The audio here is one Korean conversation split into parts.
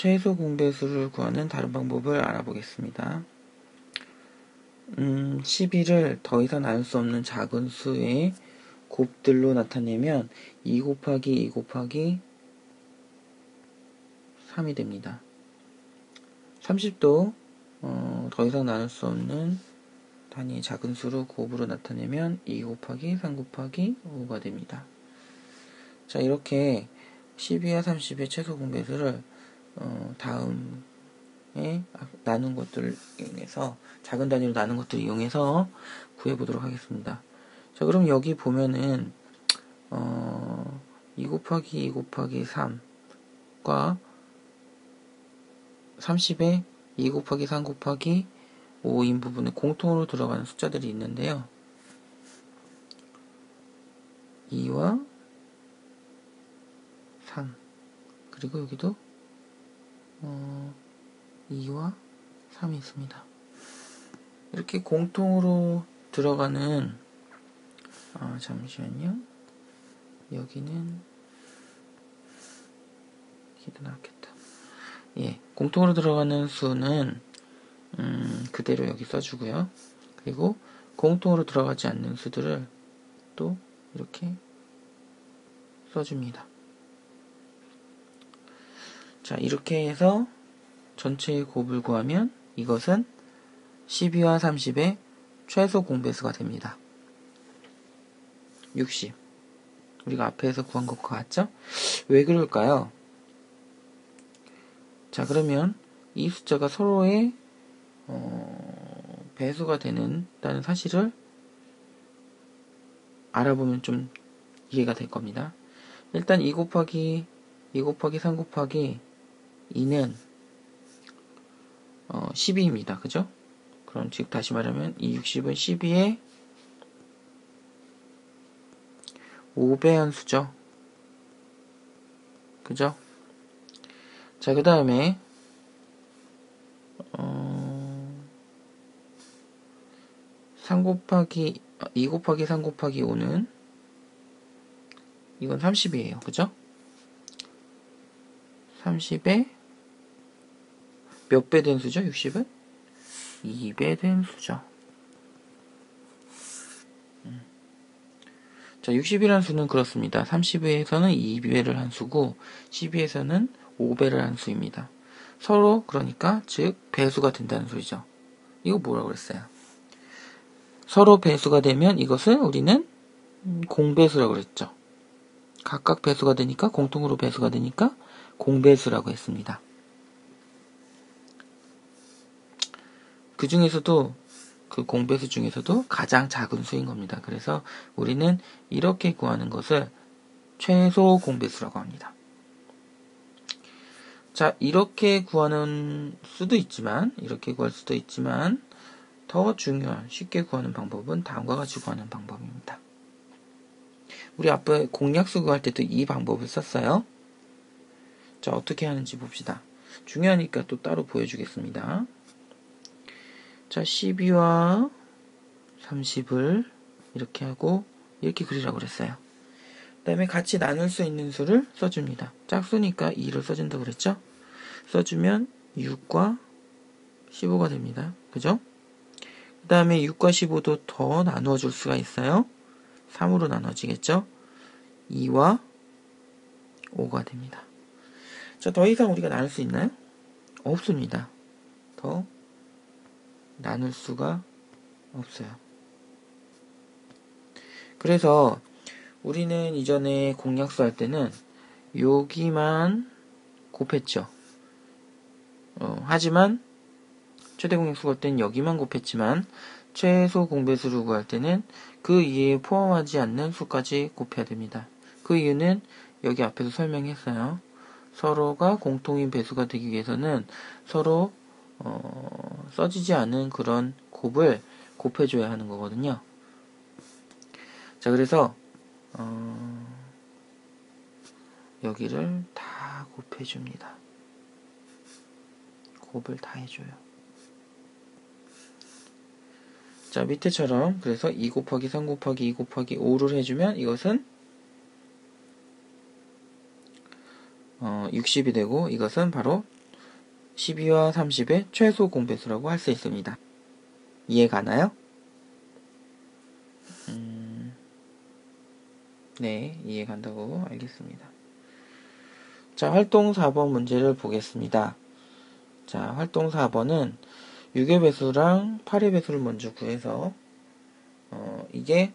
최소 공배수를 구하는 다른 방법을 알아보겠습니다. 12를 더 이상 나눌 수 없는 작은 수의 곱들로 나타내면 2 곱하기 2 곱하기 3이 됩니다. 30도 더 이상 나눌 수 없는 단위의 작은 수로 곱으로 나타내면 2 곱하기 3 곱하기 5가 됩니다. 자, 이렇게 12와 30의 최소 공배수를 다음에 나눈 것들을 이용해서 작은 단위로 나눈 것들을 이용해서 구해보도록 하겠습니다. 자, 그럼 여기 보면은 2 곱하기 2 곱하기 3과 30에 2 곱하기 3 곱하기 5인 부분에 공통으로 들어가는 숫자들이 있는데요. 2와 3 그리고 여기도 2와 3이 있습니다. 이렇게 공통으로 들어가는 잠시만요. 여기는 이게 나왔겠다. 예, 공통으로 들어가는 수는 그대로 여기 써주고요. 그리고 공통으로 들어가지 않는 수들을 또 이렇게 써줍니다. 자, 이렇게 해서 전체의 곱을 구하면 이것은 12와 30의 최소 공배수가 됩니다. 60. 우리가 앞에서 구한 것과 같죠? 왜 그럴까요? 자, 그러면 이 숫자가 서로의 배수가 되는다는 사실을 알아보면 좀 이해가 될 겁니다. 일단 2 곱하기 3 곱하기 2는 12입니다. 그죠? 그럼 즉 다시 말하면 260은 12의 5배한 수죠. 그죠? 자, 그 다음에 2 곱하기 3 곱하기 5는 이건 30이에요. 그죠? 30에 몇 배 된 수죠? 60은? 2배 된 수죠. 자, 60이라는 수는 그렇습니다. 30에서는 2배를 한 수고 12에서는 5배를 한 수입니다. 서로 그러니까 즉 배수가 된다는 소리죠. 이거 뭐라고 그랬어요? 서로 배수가 되면 이것을 우리는 공배수라고 그랬죠. 각각 배수가 되니까 공통으로 배수가 되니까 공배수라고 했습니다. 그 중에서도 그 공배수 중에서도 가장 작은 수인 겁니다. 그래서 우리는 이렇게 구하는 것을 최소 공배수라고 합니다. 자, 이렇게 구하는 수도 있지만 이렇게 구할 수도 있지만 더 중요한 쉽게 구하는 방법은 다음과 같이 구하는 방법입니다. 우리 앞에 공약수 구할 때도 이 방법을 썼어요. 자, 어떻게 하는지 봅시다. 중요하니까 또 따로 보여주겠습니다. 자, 12와 30을 이렇게 하고 이렇게 그리라고 그랬어요. 그 다음에 같이 나눌 수 있는 수를 써줍니다. 짝수니까 2를 써준다고 그랬죠? 써주면 6과 15가 됩니다. 그죠? 그 다음에 6과 15도 더 나누어 줄 수가 있어요. 3으로 나눠지겠죠? 2와 5가 됩니다. 자, 더 이상 우리가 나눌 수 있나요? 없습니다. 더 나눌 수가 없어요. 그래서 우리는 이전에 공약수 할 때는 여기만 곱했죠. 하지만 최대 공약수 구할 때는 여기만 곱했지만 최소 공배수를 구할 때는 그 이에 포함하지 않는 수까지 곱해야 됩니다. 그 이유는 여기 앞에서 설명했어요. 서로가 공통인 배수가 되기 위해서는 서로 써지지 않은 그런 곱을 곱해줘야 하는 거거든요. 자, 그래서 여기를 다 곱해줍니다. 곱을 다 해줘요. 자, 밑에처럼 그래서 2 곱하기 3 곱하기 2 곱하기 5를 해주면 이것은 60이 되고 이것은 바로 12와 30의 최소 공배수라고 할 수 있습니다. 이해 가나요? 네, 이해 간다고 알겠습니다. 자, 활동 4번 문제를 보겠습니다. 자, 활동 4번은 6의 배수랑 8의 배수를 먼저 구해서 이게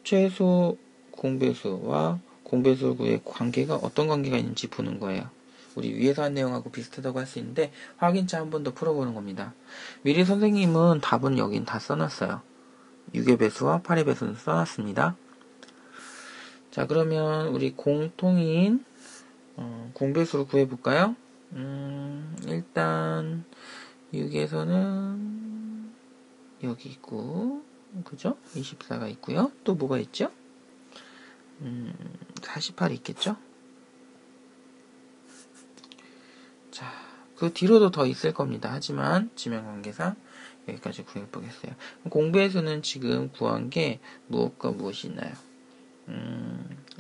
최소 공배수와 공배수 구의 관계가 어떤 관계가 있는지 보는 거예요. 우리 위에서 한 내용하고 비슷하다고 할 수 있는데 확인차 한 번 더 풀어보는 겁니다. 미리 선생님은 답은 여긴 다 써놨어요. 6의 배수와 8의 배수는 써놨습니다. 자, 그러면 우리 공통인 공배수를 구해볼까요? 일단 6에서는 여기 있고, 그죠? 24가 있고요. 또 뭐가 있죠? 48이 있겠죠? 자, 그 뒤로도 더 있을 겁니다. 하지만 지명관계상 여기까지 구해보겠어요. 공배수는 지금 구한 게 무엇과 무엇이 있나요?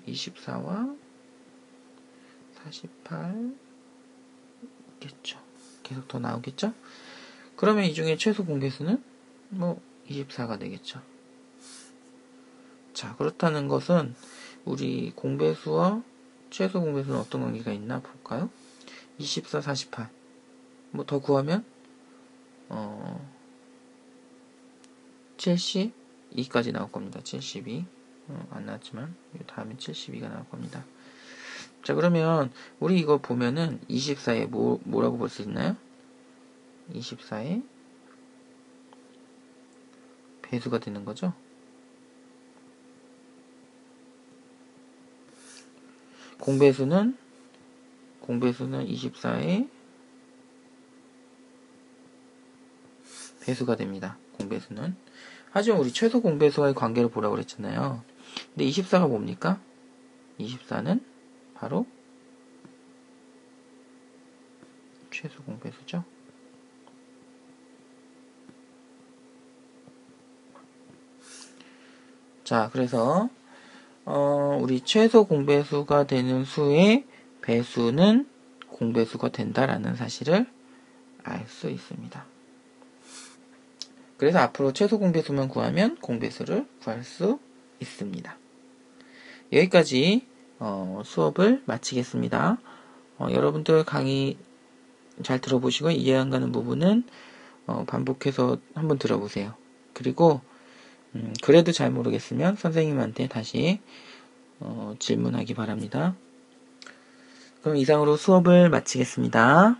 24와 48 있겠죠. 계속 더 나오겠죠? 그러면 이 중에 최소 공배수는 24가 되겠죠. 자, 그렇다는 것은 우리 공배수와 최소 공배수는 어떤 관계가 있나 볼까요? 24, 48. 더 구하면 72까지 나올 겁니다. 72. 안 나왔지만 다음에 72가 나올 겁니다. 자, 그러면 우리 이거 보면은 24에 뭐라고 볼 수 있나요? 24에 배수가 되는 거죠. 공배수는 24에 배수가 됩니다. 공배수는. 하지만 우리 최소 공배수와의 관계를 보라고 그랬잖아요. 근데 24가 뭡니까? 24는 바로 최소 공배수죠. 자, 그래서 우리 최소 공배수가 되는 수의 배수는 공배수가 된다라는 사실을 알 수 있습니다. 그래서 앞으로 최소 공배수만 구하면 공배수를 구할 수 있습니다. 여기까지 수업을 마치겠습니다. 여러분들 강의 잘 들어보시고 이해 안 가는 부분은 반복해서 한번 들어보세요. 그리고 그래도 잘 모르겠으면 선생님한테 다시 질문하기 바랍니다. 그럼 이상으로 수업을 마치겠습니다.